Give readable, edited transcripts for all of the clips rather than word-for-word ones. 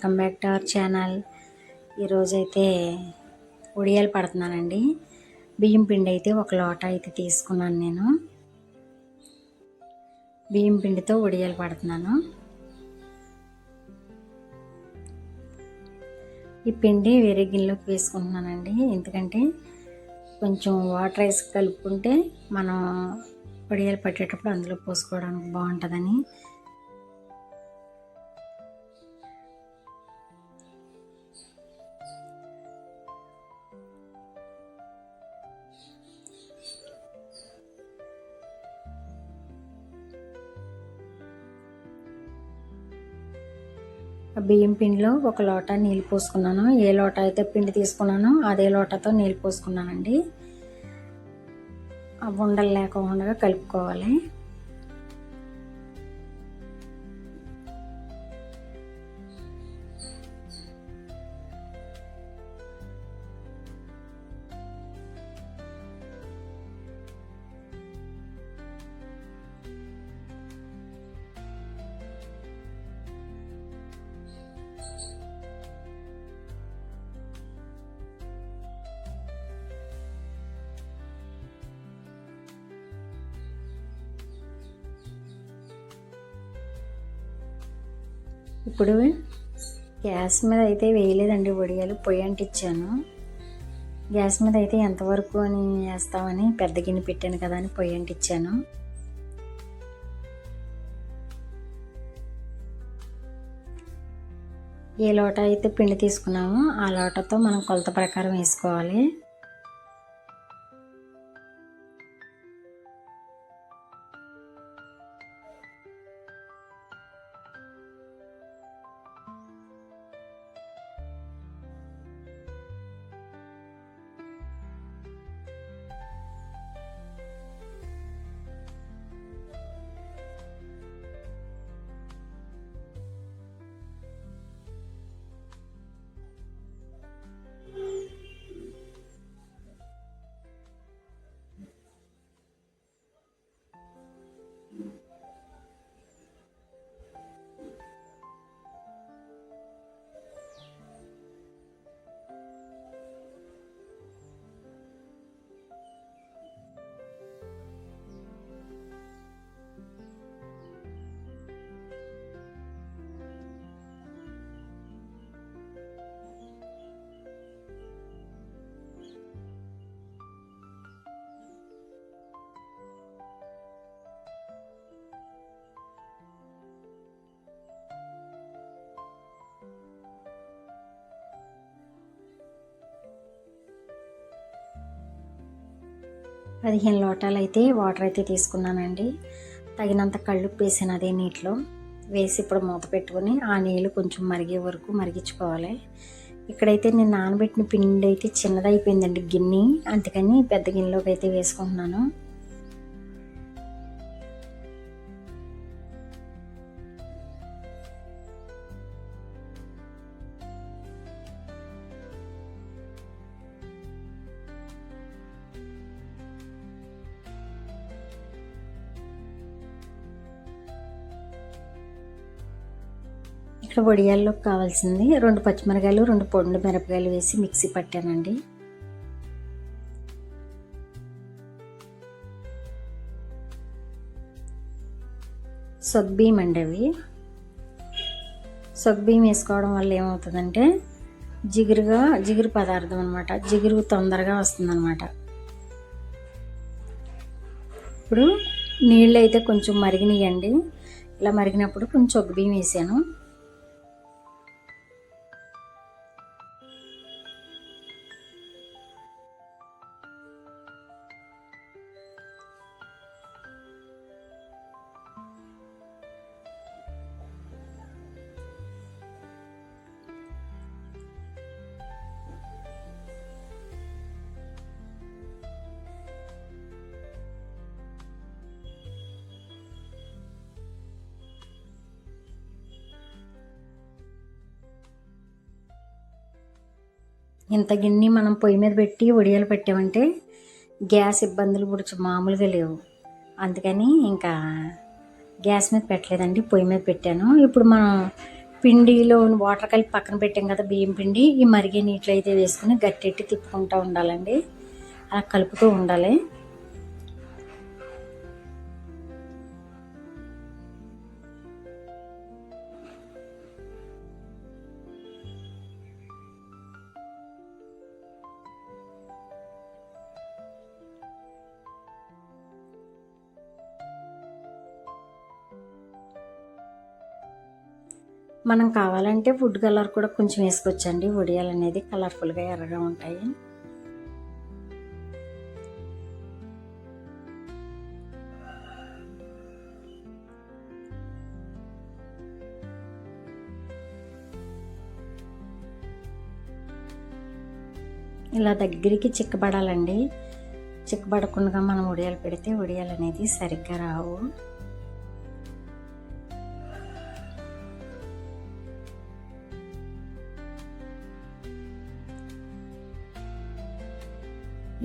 Welcome back to our channel. ఈరోజైతే ఉడియాలు పడుతున్నానండి. బియ్యం పిండి అయితే ఒక లోట అయితే తీసుకున్నాను. నేను బియ్యం పిండితో ఉడియాలు పడుతున్నాను. ఈ పిండి వేరే గిన్నెలోకి వేసుకుంటున్నానండి. ఎందుకంటే కొంచెం వాటర్ వేసి కలుపుకుంటే మనం ఉడియాలు పట్టేటప్పుడు అందులో పోసుకోవడానికి బాగుంటుందని. బియ్యం పిండిలో ఒక లోట నీళ్ళు పోసుకున్నాను. ఏ లోట అయితే పిండి తీసుకున్నానో అదే లోటతో నీళ్ళు పోసుకున్నానండి. ఆ ఉండలు లేకుండా కలుపుకోవాలి. ఇప్పుడు గ్యాస్ మీద అయితే వేయలేదండి వడియాలు, పొయ్యి అంటించాను. గ్యాస్ మీద అయితే ఎంతవరకు అని వేస్తామని పెద్ద గిన్నె పెట్టాను కదా అని పొయ్యి అంటించాను. ఏ లోట అయితే పిండి తీసుకున్నామో ఆ లోటతో మనం కొలత ప్రకారం వేసుకోవాలి. పదిహేను లోటాలు అయితే వాటర్ అయితే తీసుకున్నానండి. తగినంత కళ్ళుప్పు వేసాను అదే నీటిలో వేసి ఇప్పుడు మూత పెట్టుకొని ఆ నీళ్ళు కొంచెం మరిగే వరకు మరిగించుకోవాలి. ఇక్కడైతే నేను నానబెట్టిన పిండి అయితే చిన్నదైపోయిందండి గిన్నె, అందుకని పెద్ద గిన్నెలోకి అయితే వేసుకుంటున్నాను. ఇక్కడ వడియాల్లోకి కావాల్సింది 2 పచ్చిమిరకాయలు, 2 పొండు మిరపకాయలు వేసి మిక్సీ పట్టానండి. సగ్గుబియ్యం అండి అవి. సగ్గుబియ్యం వేసుకోవడం వల్ల ఏమవుతుందంటే జిగురు పదార్థం అనమాట, జిగురు తొందరగా వస్తుందన్నమాట. ఇప్పుడు నీళ్ళు అయితే కొంచెం మరిగినాయండి. ఇలా మరిగినప్పుడు కొంచెం సగ్గుబియ్యం వేసాను. ఇంత గిన్నె మనం పొయ్యి మీద పెట్టి వడియాలు పెట్టామంటే గ్యాస్ ఇబ్బందులు కూడా మామూలుగా లేవు. అందుకని ఇంకా గ్యాస్ మీద పెట్టలేదండి, పొయ్యి మీద పెట్టాను. ఇప్పుడు మనం పిండిలో వాటర్ కలిపి పక్కన పెట్టాం కదా బియ్యం పిండి, ఈ మరిగే నీటిలో అయితే వేసుకుని గట్టెట్టి తిప్పుకుంటూ ఉండాలండి. అలా కలుపుతూ ఉండాలి. మనం కావాలంటే ఫుడ్ కలర్ కూడా కొంచెం వేసుకోవచ్చండి. వడియాలు అనేది కలర్ఫుల్గా ఎర్రగా ఉంటాయి. ఇలా దగ్గరికి చిక్కబడాలండి. చిక్కబడకుండా మనం వడియాలు పెడితే వడియాలు అనేది సరిగ్గా రావు.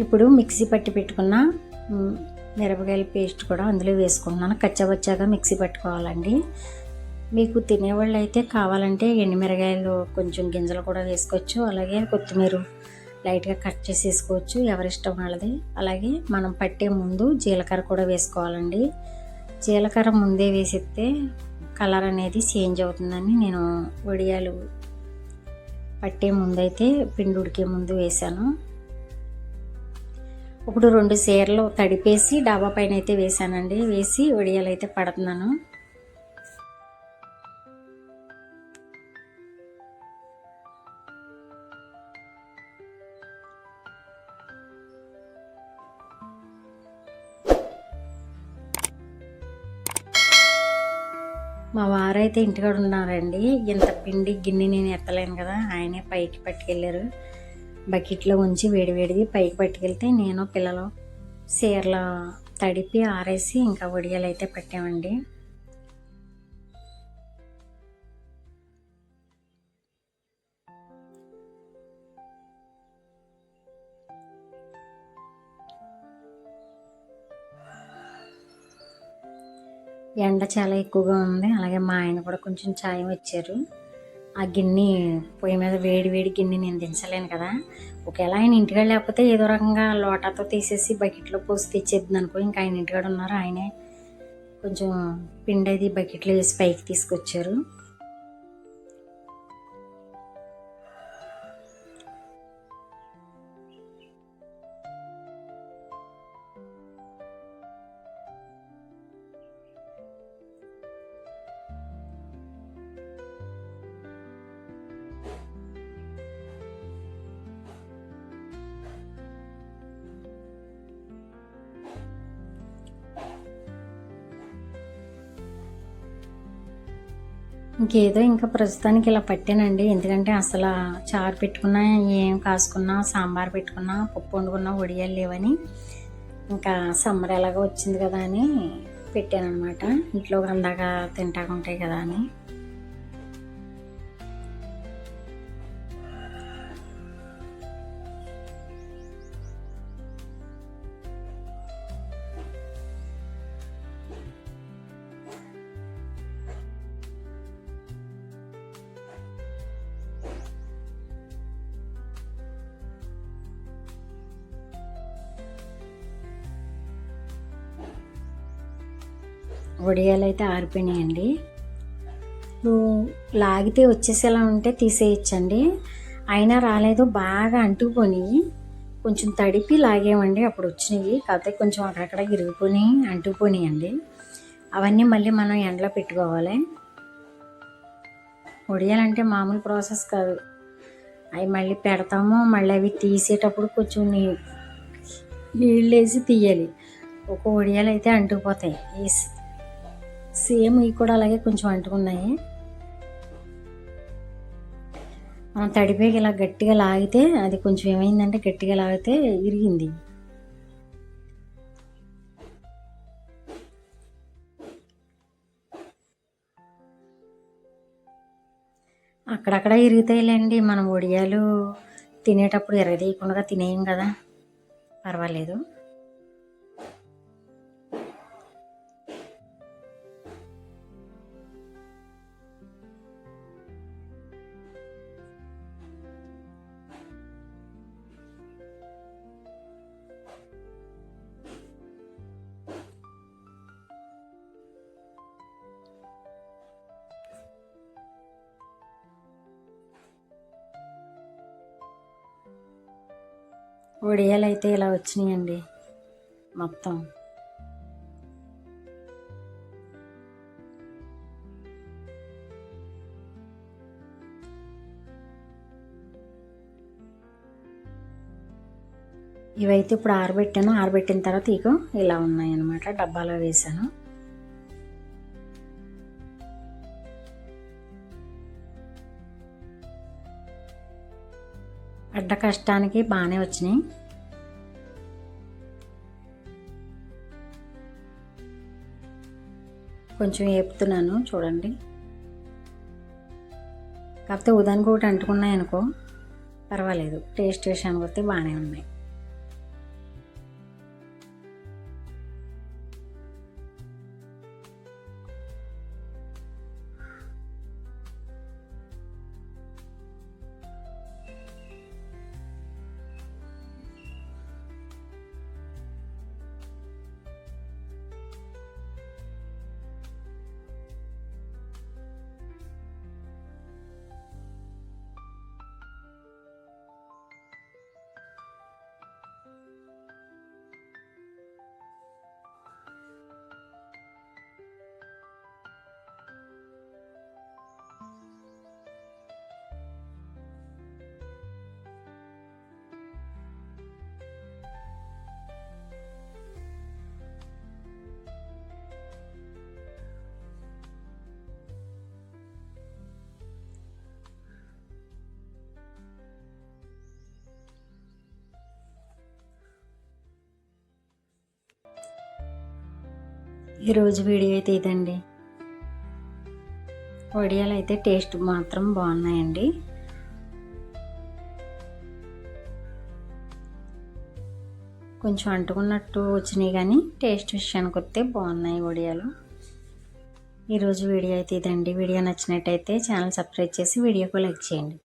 ఇప్పుడు మిక్సీ పట్టి పెట్టుకున్న మిరపకాయల పేస్ట్ కూడా అందులో వేసుకుంటున్నాను. కచ్చాబచ్చాగా మిక్సీ పట్టుకోవాలండి. మీకు తినేవాళ్ళు అయితే కావాలంటే ఎండుమిరగాయలు కొంచెం గింజలు కూడా వేసుకోవచ్చు. అలాగే కొత్తిమీర లైట్గా కట్ చేసి వేసుకోవచ్చు, ఎవరిష్టం వాళ్ళది. అలాగే మనం పట్టే ముందు జీలకర్ర కూడా వేసుకోవాలండి. జీలకర్ర ముందే వేసిస్తే కలర్ అనేది చేంజ్ అవుతుందని నేను వడియాలు పట్టే ముందైతే పిండి ఉడికే ముందు వేసాను. ఇప్పుడు 2 సేర్లు తడిపేసి డాబా పైన అయితే వేసానండి. వేసి వడియాలు అయితే పడుతున్నాను. మా వారైతే ఇంటికాడ ఉన్నారండి. ఇంత పిండి గిన్నె నేను ఎత్తలేను కదా, ఆయనే పైకి పట్టుకెళ్ళారు. బకెట్లో ఉంచి వేడివేడిది పైకి పట్టుకెళ్తే నేను పిల్లలు చీరలు తడిపి ఆరేసి ఇంకా వడియాలు అయితే పెట్టామండి. ఎండ చాలా ఎక్కువగా ఉంది. అలాగే మా ఆయన కూడా కొంచెం చాయం వచ్చారు. ఆ గిన్నె పొయ్యి మీద వేడి వేడి గిన్నె నేను దించలేను కదా. ఒకవేళ ఆయన ఇంటికాడ లేకపోతే ఏదో రకంగా లోటాతో తీసేసి బకెట్లో పోసి తెచ్చేద్దాం అనుకో. ఇంకా ఆయన ఇంటికాడ ఉన్నారు. ఆయనే కొంచెం పిండి అది బకెట్లో వేసి పైకి తీసుకొచ్చారు. ఇంకేదో ఇంకా ప్రస్తుతానికి ఇలా పట్టానండి. ఎందుకంటే అసలు చారు పెట్టుకున్నా, ఏం కాసుకున్నా, సాంబార్ పెట్టుకున్నా, పప్పు వండుకున్నా వడియాలు లేవని ఇంకా సమ్మర్ ఎలాగో వచ్చింది కదా అని పెట్టాను అనమాట. ఇంట్లో అందాక తింటాకుంటాయి కదా అని. వడియాలు అయితే ఆరిపోయినాయండి. నువ్వు లాగితే వచ్చేసేలా ఉంటే తీసేయచ్చండి. అయినా రాలేదు, బాగా అంటుకొని కొంచెం తడిపి లాగేమండి, అప్పుడు వచ్చినాయి. కాకపోతే కొంచెం అక్కడక్కడ ఇరిగిపోయి అంటుకుపోయినాయండి. అవన్నీ మళ్ళీ మనం ఎండలో పెట్టుకోవాలి. వడియాలంటే మామూలు ప్రాసెస్ కాదు. అవి మళ్ళీ పెడతాము, మళ్ళీ అవి తీసేటప్పుడు కొంచెం నీళ్ళు వేసి తీయాలి. ఒక వడియాలు అయితే అంటుకుపోతాయి. సేమ్ ఇవి కూడా అలాగే కొంచెం అంటుకున్నాయి. మనం తడిపేకి ఇలా గట్టిగా లాగితే అది కొంచెం ఏమైందంటే గట్టిగా లాగితే ఇరిగింది. అక్కడక్కడ ఇరుగుతాయిలేండి. మనం వడియాలు తినేటప్పుడు ఎరగదీయకుండా తినేయం కదా, పర్వాలేదు. వడియాలు అయితే ఇలా వచ్చినాయండి మొత్తం. ఇవైతే ఇప్పుడు ఆరబెట్టాను. ఆరబెట్టిన తర్వాత ఇగో ఇలా ఉన్నాయన్నమాట. డబ్బాలో వేసాను. పడ్డ కష్టానికి బాగానే వచ్చినాయి. కొంచెం వేపుతున్నాను చూడండి. కాకపోతే ఉదానికి ఒకటి అంటుకున్నాయి అనుకో పర్వాలేదు, టేస్ట్ విషయానికి వస్తే బాగానే ఉన్నాయి. ఈరోజు వీడియో అయితే ఇదండి. వడియాలు అయితే టేస్ట్ మాత్రం బాగున్నాయండి. కొంచెం అంటుకున్నట్టు వచ్చినాయి కానీ టేస్ట్ విషయానికి వస్తే బాగున్నాయి వడియాలు. ఈరోజు వీడియో అయితే ఇదండి. వీడియో నచ్చినట్టయితే ఛానల్ సబ్స్క్రైబ్ చేసి వీడియోకి లైక్ చేయండి.